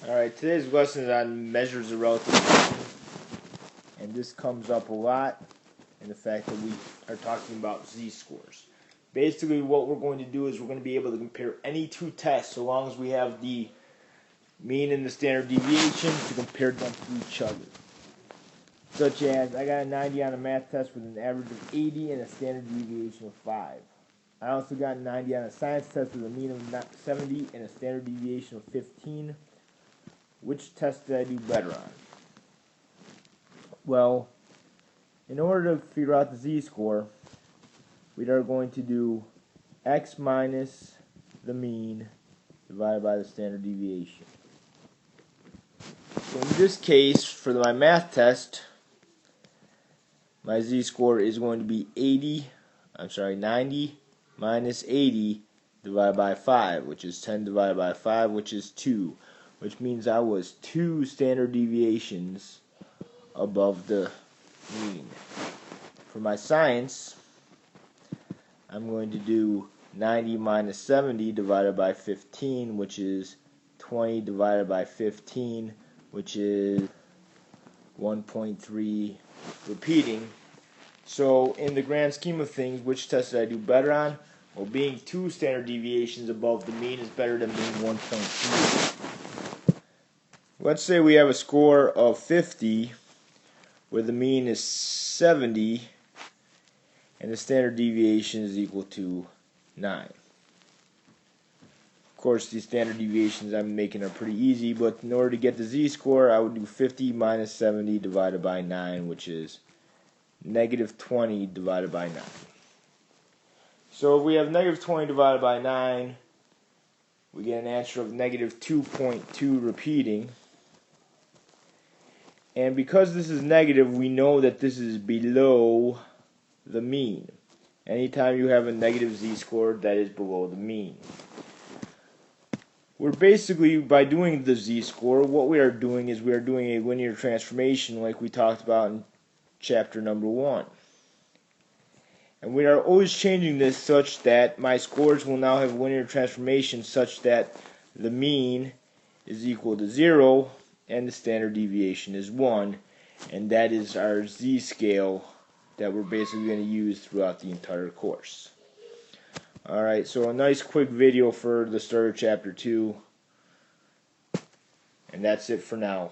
Alright, today's lesson is on measures of relative motion, and this comes up a lot in the fact that we are talking about z-scores. Basically what we're going to do is we're going to be able to compare any two tests so long as we have the mean and the standard deviation to compare them to each other. Such as, I got a 90 on a math test with an average of 80 and a standard deviation of 5. I also got 90 on a science test with a mean of 70 and a standard deviation of 15. Which test did I do better on? Well, in order to figure out the z-score, we are going to do x minus the mean divided by the standard deviation. So in this case, for my math test, my z-score is going to be 90 minus 80 divided by 5, which is 10 divided by 5, which is 2. Which means I was 2 standard deviations above the mean. For my science, I'm going to do 90 minus 70 divided by 15, which is 20 divided by 15, which is 1.3 repeating. So in the grand scheme of things, which test did I do better on? Well, being 2 standard deviations above the mean is better than being 1.3. Let's say we have a score of 50 where the mean is 70 and the standard deviation is equal to 9. Of course, these standard deviations I'm making are pretty easy, but in order to get the z-score, I would do 50 minus 70 divided by 9, which is negative 20 divided by 9. So if we have negative 20 divided by 9, we get an answer of negative 2.2 repeating. And because this is negative, we know that this is below the mean. Anytime you have a negative z-score, that is below the mean. We're basically, by doing the z-score, what we are doing is we are doing a linear transformation like we talked about in chapter number 1. And we are always changing this such that my scores will now have linear transformation such that the mean is equal to 0 and the standard deviation is 1, and that is our z-scale that we're basically going to use throughout the entire course. Alright, so a nice quick video for the start of chapter 2, and that's it for now.